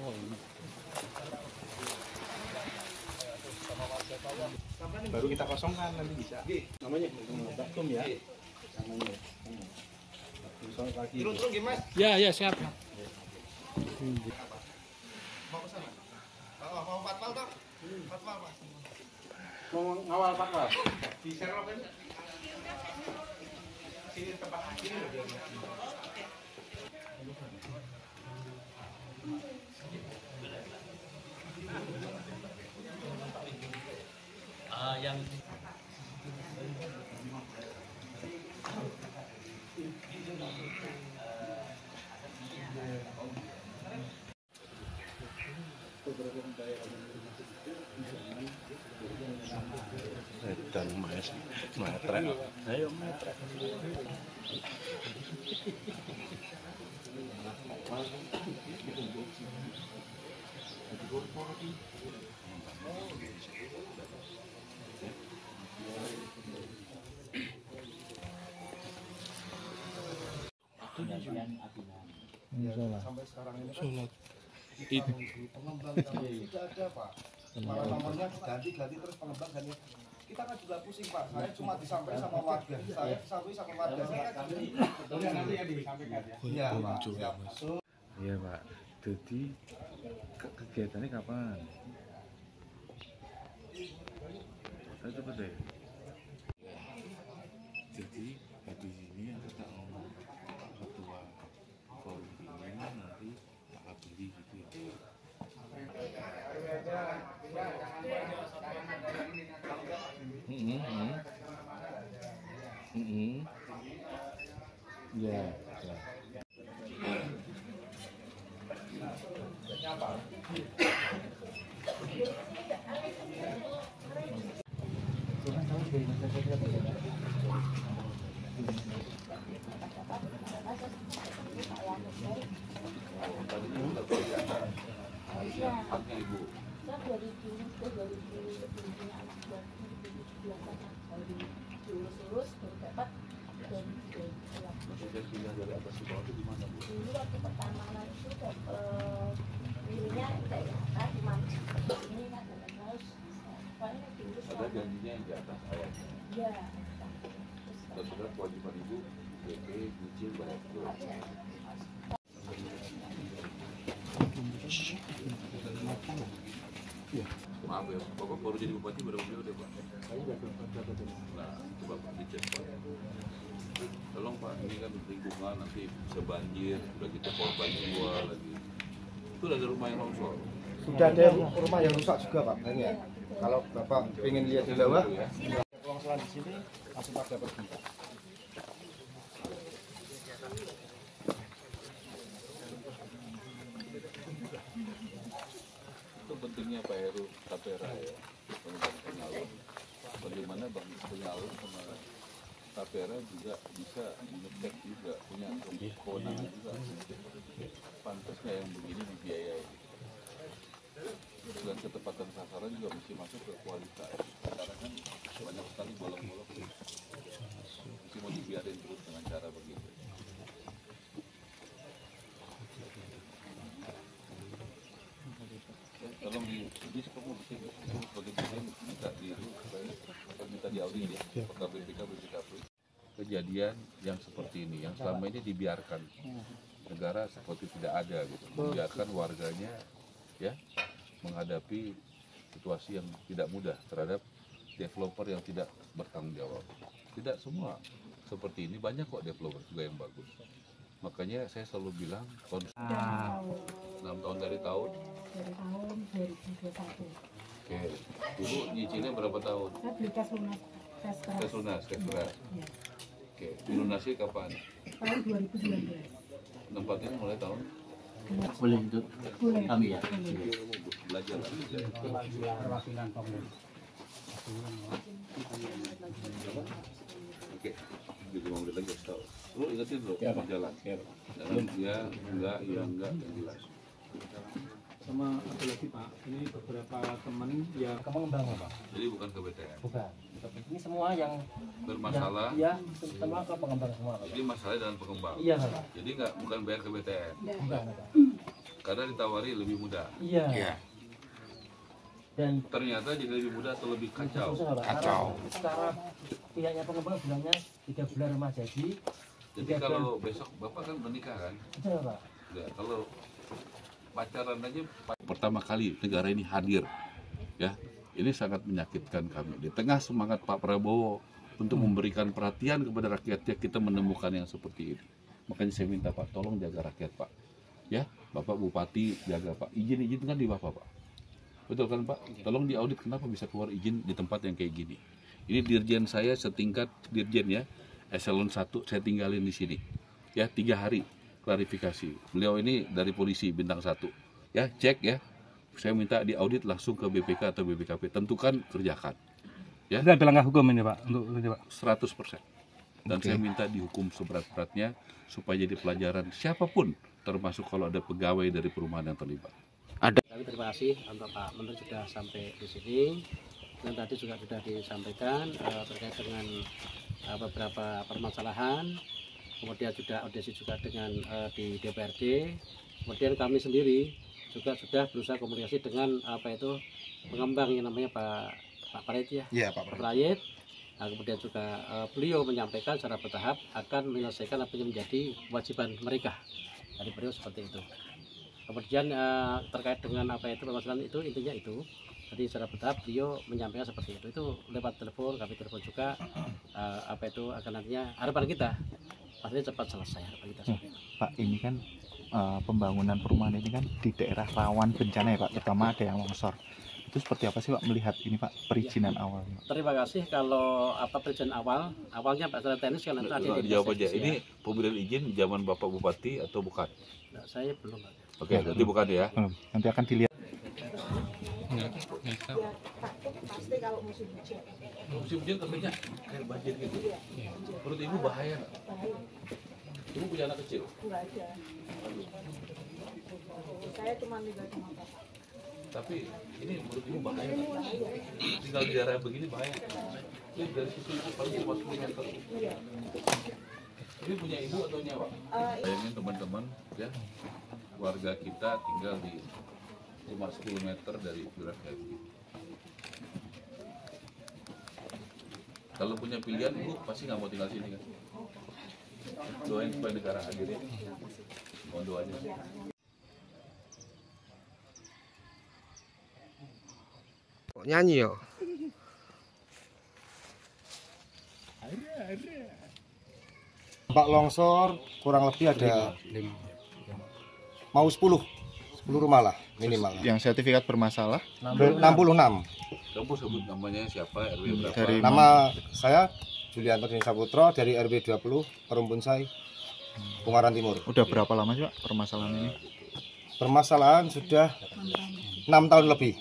Oh, ini. Baru kita kosongkan nanti bisa. Namanya baktum ya. Namanya. Turun gimana? Ya siap. Mau ke sana? Mau patwal toh? Patwal Pak. Mau ngawal patwal. Di Serok kan? Sini tempat sini loh dia. Yang Dan metrek. Ayo metrek. Sampai sekarang ini kan Sholat Id. pengembang tidak ada Pak. Malah nomornya diganti terus pengembang ganti. Kita kan juga pusing Pak. Saya cuma disampaikan sama warga. Saya disampaikan sama warga. Saya kan nanti ya disampaikan ya. Iya Pak. Siap. Iya Pak. Jadi kegiatannya kapan? Ayo cepet deh. Jadi habis ini aku tak ngomong ketua forum ini nanti tak beli gitu ya. Ya. Dulu waktu pertama itu dirinya tidak ya, cuma ini kan harus soalnya dulu Ada janjinya yang di atas ayatnya. ya. Dan sudah kewajiban ibu BP nyicil bayar dulu. Maaf ya, Bapak baru jadi bupati berapa periode Pak? Saya udah berapa tahun. Nah, coba Pak dicek Pak. Tolong Pak, ini kan lingkungan nanti bisa banjir, udah kita korban jiwa lagi. Itu ada rumah yang longsor. Sudah ada rumah yang rusak juga Pak. Banyak. Kalau Bapak pengen lihat di bawah, longsoran di sini langsung pada pergi. Itu pentingnya Pak Heru Tapera ya, pengawas. Bagaimana Bang pengawas sama Tapera juga bisa ngecek juga, punya kewenangan juga. Pantas nggak yang begini dibiayai? Dan ketepatan sasaran juga mesti masuk ke kualitas. Karena kan banyak sekali bolong-bolong. Mesti mau dibiarin terus dengan cara begitu. Tolong di kamu mesti sebagai bagian minta diri supaya minta diaudit ya apakah BPK. Kejadian yang seperti ini yang selama ini dibiarkan negara seperti tidak ada gitu, membiarkan warganya ya menghadapi situasi yang tidak mudah terhadap developer yang tidak bertanggung jawab. Tidak semua seperti ini, banyak kok developer juga yang bagus. Makanya saya selalu bilang 6 tahun dari tahun 2021. Oke, dulu nyicilnya berapa tahun? Saya beli tes lunas, Tes lunas. Ya. Oke, dilunasi kapan? Tahun 2019. Tempatnya mulai tahun? boleh untuk kami ya. Belajar lah. Oke, 5 menit lagi harus tahu. Lu ingetin loh, jalan. Jangan dia enggak, yang jelas. Sama ada lagi Pak, ini beberapa teman yang Pengembang Pak. Jadi bukan ke BTN. Bukan. Ini semua yang Bermasalah. ya semua ke pengembang semua Pak. Jadi masalah dengan pengembang. Iya Pak. Jadi bukan bayar ke BTN. Bukan Pak. Karena ditawari lebih mudah. Iya. Dan Ternyata jadi lebih mudah atau lebih kacau. susah Pak. Kacau. Secara pihaknya pengembang bilangnya 3 bulan rumah jadi. Jadi kalau besok Bapak kan menikah kan? Betul Pak. Ya, kalau pacaran aja pertama kali negara ini hadir, ya ini sangat menyakitkan kami. Di tengah semangat Pak Prabowo untuk memberikan perhatian kepada rakyatnya, kita menemukan yang seperti ini. Makanya saya minta Pak, tolong jaga rakyat Pak, ya Bapak Bupati jaga Pak. Izin kan di Bapak Pak, betul kan Pak? Tolong diaudit kenapa bisa keluar izin di tempat yang kayak gini. Ini dirjen saya setingkat dirjen ya, eselon 1 saya tinggalin di sini, ya 3 hari. Klarifikasi, beliau ini dari polisi bintang 1 ya, cek ya, saya minta diaudit langsung ke BPK atau BPKP, tentukan kerjakan ya. ada langkah hukum ini Pak untuk ini Pak. 100%. Dan saya minta dihukum seberat-beratnya supaya jadi pelajaran siapapun, termasuk kalau ada pegawai dari perumahan yang terlibat. Kami terima kasih untuk Pak Menteri sudah sampai di sini, dan tadi juga sudah disampaikan terkait dengan beberapa permasalahan. Kemudian sudah audiensi juga dengan di DPRD. Kemudian kami sendiri juga sudah berusaha komunikasi dengan pengembang yang namanya Pak Prayit ya. Iya Pak Prayit. Nah, kemudian juga beliau menyampaikan secara bertahap akan menyelesaikan apa yang menjadi kewajiban mereka. Dari beliau seperti itu. Kemudian terkait dengan permasalahan itu intinya itu. Jadi secara bertahap beliau menyampaikan seperti itu. Itu lewat telepon, kami telepon juga akan nantinya harapan kita pasti cepat selesai harapan kita. Pak, ini kan pembangunan perumahan ini kan di daerah rawan bencana ya Pak, terutama ada yang longsor. Itu seperti apa sih Pak melihat ini Pak perizinan awal? Terima kasih. Kalau perizinan awalnya Pak secara teknis kan nanti ada Dijawab aja. Ini pemberian izin zaman Bapak Bupati atau bukan? Nah, saya belum. Oke, nanti bukan ya. Nanti akan dilihat. Pasti kalau musim hujan. Musim hujan tentunya kayak banjir gitu. Menurut Ibu bahaya nggak? Ibu punya anak kecil? Enggak ada. Saya cuma tinggal sama bapak. Tapi ini menurut Ibu bahaya nggak? Tinggal di daerah begini bahaya. Ini dari situ itu paling cuma 10 meter. Ini punya Ibu atau nyawa? Bayangin teman-teman ya, warga kita tinggal di cuma 10 meter dari jurang kayak begini. Kalau punya pilihan, Ibu pasti nggak mau tinggal sini kan? Doain supaya negara hadir ya. Mohon doanya. Nyanyi yo. Pak longsor kurang lebih ada mau 10 rumah lah minimal. Yang sertifikat bermasalah 66. Kamu sebut namanya siapa, RW berapa? dari Nama saya Julianto Dini Saputro dari RW 20 Perumbun-Say, Ungaran Timur. udah berapa lama sih Pak permasalahan ini? Permasalahan sudah 6 tahun lebih.